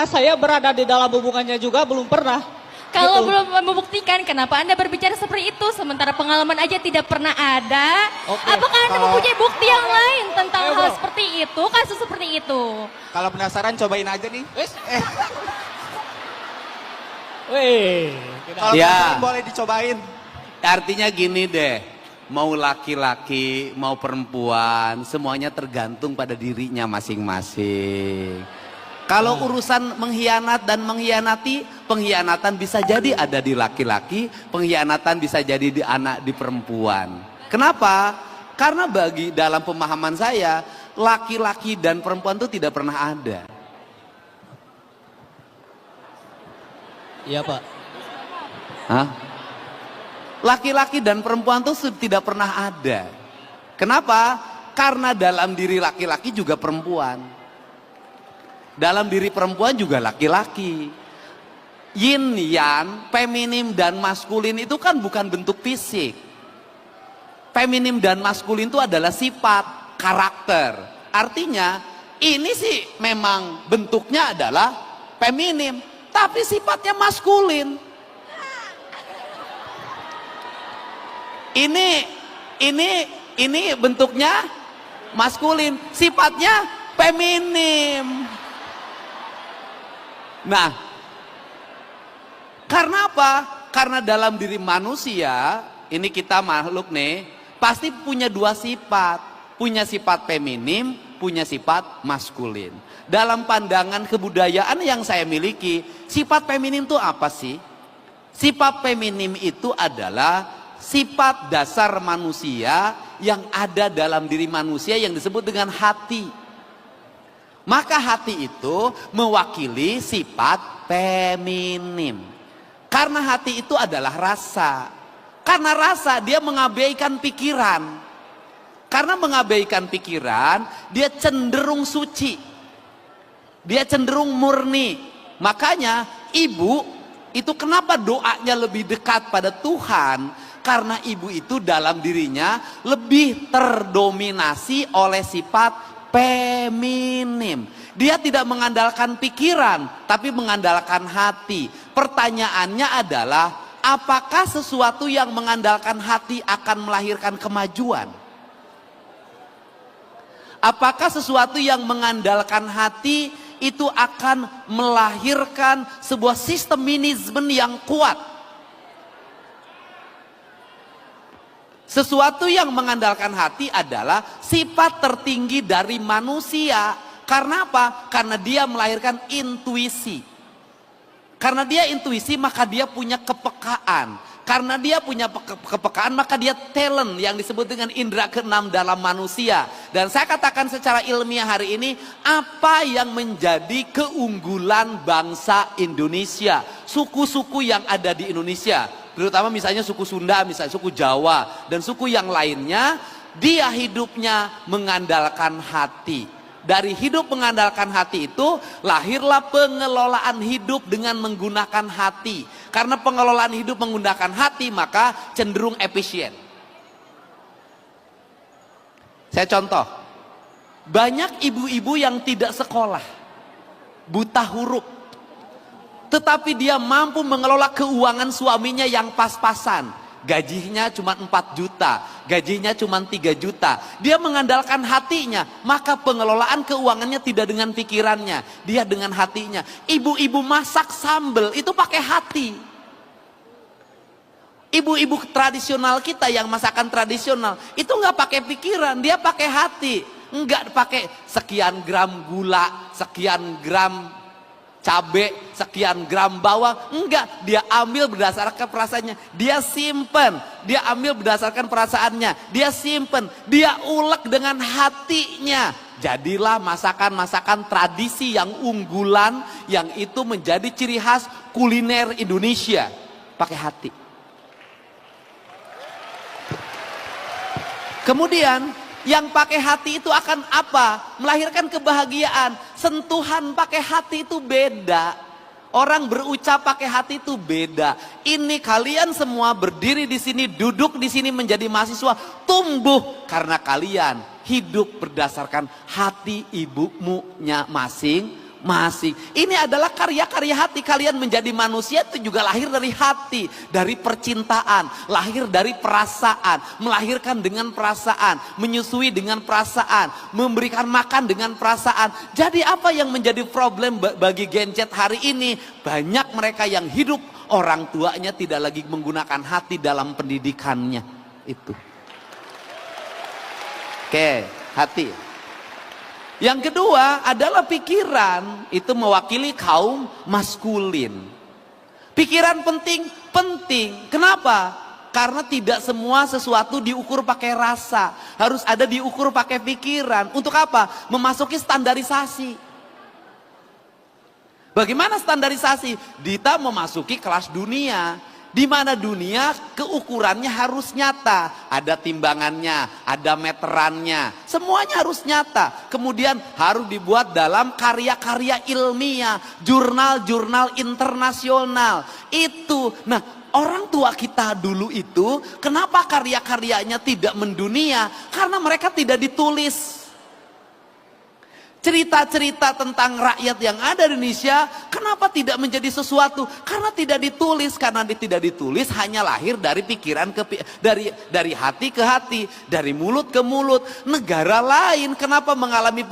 saya berada di dalam hubungannya juga belum pernah. Kalau Gitu. belum membuktikan, kenapa Anda berbicara seperti itu? Sementara pengalaman aja tidak pernah ada. Oke. Apakah Anda Kalau- mempunyai bukti yang lain tentang Ayo, hal bro. seperti itu, kasus seperti itu? Kalau penasaran cobain aja nih. Wes. Wih. Kalau Ya. penasaran boleh dicobain. Artinya gini deh, mau laki-laki, mau perempuan, semuanya tergantung pada dirinya masing-masing. Kalau urusan mengkhianat dan mengkhianati, pengkhianatan bisa jadi ada di laki-laki, pengkhianatan bisa jadi di anak, di perempuan. Kenapa? Karena bagi dalam pemahaman saya, laki-laki dan perempuan itu tidak pernah ada. Iya Pak. Hah? Laki-laki dan perempuan itu tidak pernah ada. Kenapa? Karena dalam diri laki-laki juga perempuan. Dalam diri perempuan juga laki-laki. Yin yang, feminim dan maskulin itu kan bukan bentuk fisik. Feminim dan maskulin itu adalah sifat, karakter. Artinya ini sih memang bentuknya adalah feminim, tapi sifatnya maskulin. Ini bentuknya maskulin, sifatnya feminim. Nah, karena apa? Karena dalam diri manusia, ini kita makhluk nih, pasti punya dua sifat. Punya sifat feminim, punya sifat maskulin. Dalam pandangan kebudayaan yang saya miliki, sifat feminim itu apa sih? Sifat feminim itu adalah sifat dasar manusia yang ada dalam diri manusia yang disebut dengan hati. Maka hati itu mewakili sifat feminim. Karena hati itu adalah rasa. Karena rasa dia mengabaikan pikiran. Karena mengabaikan pikiran, dia cenderung suci. Dia cenderung murni. Makanya ibu itu kenapa doanya lebih dekat pada Tuhan? Karena ibu itu dalam dirinya lebih terdominasi oleh sifat feminim. Dia tidak mengandalkan pikiran, tapi mengandalkan hati. Pertanyaannya adalah, apakah sesuatu yang mengandalkan hati akan melahirkan kemajuan? Apakah sesuatu yang mengandalkan hati itu akan melahirkan sebuah sistemisme yang kuat? Sesuatu yang mengandalkan hati adalah sifat tertinggi dari manusia. Karena apa? Karena dia melahirkan intuisi. Karena dia intuisi, maka dia punya kepekaan. Karena dia punya kepekaan, maka dia talent yang disebut dengan indera keenam dalam manusia. Dan saya katakan secara ilmiah hari ini, apa yang menjadi keunggulan bangsa Indonesia, suku-suku yang ada di Indonesia, terutama misalnya suku Sunda, misalnya suku Jawa, dan suku yang lainnya, dia hidupnya mengandalkan hati. Dari hidup mengandalkan hati itu, lahirlah pengelolaan hidup dengan menggunakan hati. Karena pengelolaan hidup menggunakan hati, maka cenderung efisien. Saya contoh, banyak ibu-ibu yang tidak sekolah, buta huruf, tetapi dia mampu mengelola keuangan suaminya yang pas-pasan. Gajinya cuma 4 juta, gajinya cuma 3 juta. Dia mengandalkan hatinya, maka pengelolaan keuangannya tidak dengan pikirannya, dia dengan hatinya. Ibu-ibu masak sambal itu pakai hati. Ibu-ibu tradisional kita yang masakan tradisional itu nggak pakai pikiran, dia pakai hati. Nggak pakai sekian gram gula, sekian gram cabai, sekian gram bawang, enggak, dia ambil berdasarkan perasaannya, dia simpen, dia ambil berdasarkan perasaannya, dia simpen, dia ulek dengan hatinya. Jadilah masakan-masakan tradisi yang unggulan, yang itu menjadi ciri khas kuliner Indonesia, pakai hati. Kemudian yang pakai hati itu akan apa? Melahirkan kebahagiaan. Sentuhan pakai hati itu beda. Orang berucap pakai hati itu beda. Ini kalian semua berdiri di sini, duduk di sini menjadi mahasiswa, tumbuh karena kalian hidup berdasarkan hati ibumu masing masing. Ini adalah karya-karya hati. Kalian menjadi manusia itu juga lahir dari hati, dari percintaan, lahir dari perasaan, melahirkan dengan perasaan, menyusui dengan perasaan, memberikan makan dengan perasaan. Jadi apa yang menjadi problem bagi Gen Z hari ini? Banyak mereka yang hidup orang tuanya tidak lagi menggunakan hati dalam pendidikannya. Itu. Oke, hati. Yang kedua adalah pikiran, itu mewakili kaum maskulin. Pikiran penting, penting. Kenapa? Karena tidak semua sesuatu diukur pakai rasa, harus ada diukur pakai pikiran. Untuk apa? Memasuki standarisasi. Bagaimana standarisasi? Kita memasuki kelas dunia, di mana dunia keukurannya harus nyata, ada timbangannya, ada meterannya, semuanya harus nyata. Kemudian harus dibuat dalam karya-karya ilmiah, jurnal-jurnal internasional. Itu, nah orang tua kita dulu itu, kenapa karya-karyanya tidak mendunia? Karena mereka tidak ditulis. Cerita-cerita tentang rakyat yang ada di Indonesia, kenapa tidak menjadi sesuatu? Karena tidak ditulis. Karena tidak ditulis hanya lahir dari pikiran dari hati ke hati, dari mulut ke mulut. Negara lain kenapa mengalami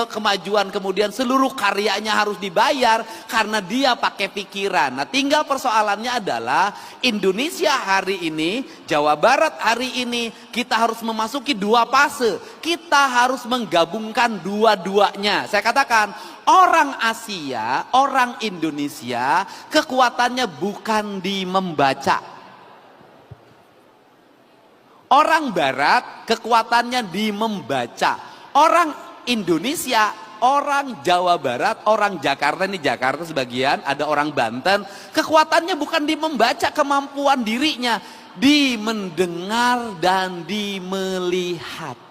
kemajuan kemudian seluruh karyanya harus dibayar? Karena dia pakai pikiran. Nah, tinggal persoalannya adalah Indonesia hari ini, Jawa Barat hari ini, kita harus memasuki dua fase. Kita harus menggabungkan dua-duanya. Saya katakan, orang Asia, orang Indonesia, kekuatannya bukan di membaca. Orang Barat, kekuatannya di membaca. Orang Indonesia, orang Jawa Barat, orang Jakarta, ini Jakarta sebagian, ada orang Banten, kekuatannya bukan di membaca kemampuan dirinya, di mendengar dan di melihat.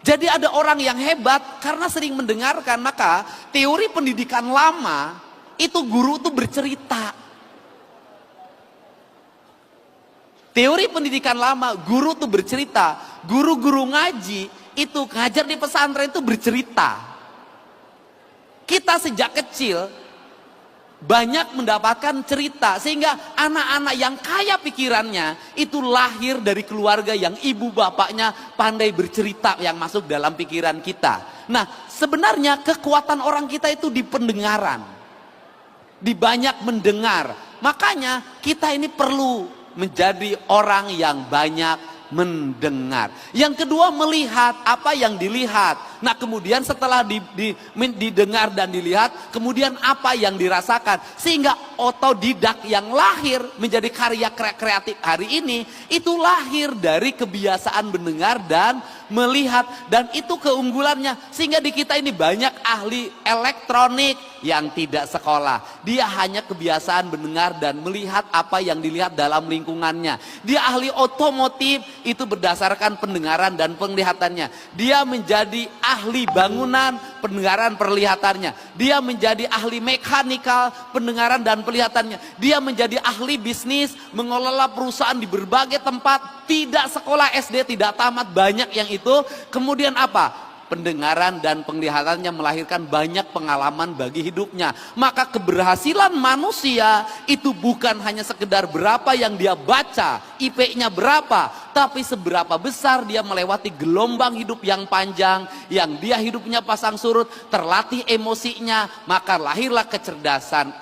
Jadi ada orang yang hebat karena sering mendengarkan. Maka teori pendidikan lama itu guru itu bercerita. Teori pendidikan lama guru itu bercerita. Guru-guru ngaji itu ngajar di pesantren itu bercerita. Kita sejak kecil banyak mendapatkan cerita, sehingga anak-anak yang kaya pikirannya itu lahir dari keluarga yang ibu bapaknya pandai bercerita, yang masuk dalam pikiran kita. Nah, sebenarnya kekuatan orang kita itu di pendengaran, di banyak mendengar. Makanya kita ini perlu menjadi orang yang banyak mendengar. Yang kedua, melihat apa yang dilihat. Nah, kemudian setelah didengar dan dilihat, kemudian apa yang dirasakan. Sehingga otodidak yang lahir menjadi karya kreatif hari ini, itu lahir dari kebiasaan mendengar dan melihat. Dan itu keunggulannya. Sehingga di kita ini banyak ahli elektronik yang tidak sekolah. Dia hanya kebiasaan mendengar dan melihat apa yang dilihat dalam lingkungannya. Dia ahli otomotif, itu berdasarkan pendengaran dan penglihatannya. Dia menjadi ahli bangunan, pendengaran perlihatannya. Dia menjadi ahli mekanikal, pendengaran dan penglihatannya. Dia menjadi ahli bisnis, mengelola perusahaan di berbagai tempat. Tidak sekolah SD, tidak tamat, banyak yang itu. Kemudian apa? Pendengaran dan penglihatannya melahirkan banyak pengalaman bagi hidupnya. Maka keberhasilan manusia itu bukan hanya sekedar berapa yang dia baca, IP-nya berapa, tapi seberapa besar dia melewati gelombang hidup yang panjang, yang dia hidupnya pasang surut, terlatih emosinya, maka lahirlah kecerdasan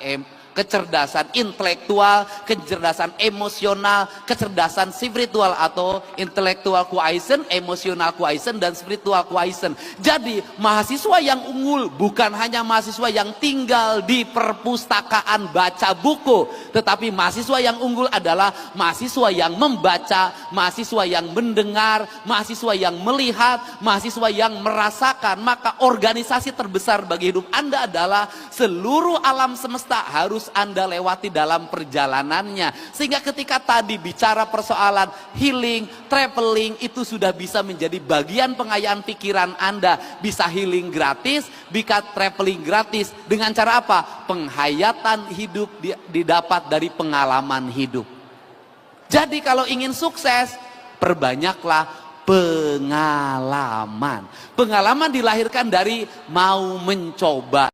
intelektual, kecerdasan emosional, kecerdasan spiritual atau intelektual quotient, emosional quotient, dan spiritual quotient. Jadi mahasiswa yang unggul bukan hanya mahasiswa yang tinggal di perpustakaan baca buku, tetapi mahasiswa yang unggul adalah mahasiswa yang membaca, mahasiswa yang mendengar, mahasiswa yang melihat, mahasiswa yang merasakan. Maka organisasi terbesar bagi hidup Anda adalah seluruh alam semesta harus Anda lewati dalam perjalanannya. Sehingga ketika tadi bicara persoalan healing, traveling, itu sudah bisa menjadi bagian pengayaan pikiran Anda. Bisa healing gratis, bisa traveling gratis. Dengan cara apa? Penghayatan hidup didapat dari pengalaman hidup. Jadi kalau ingin sukses, perbanyaklah pengalaman. Pengalaman dilahirkan dari mau mencoba.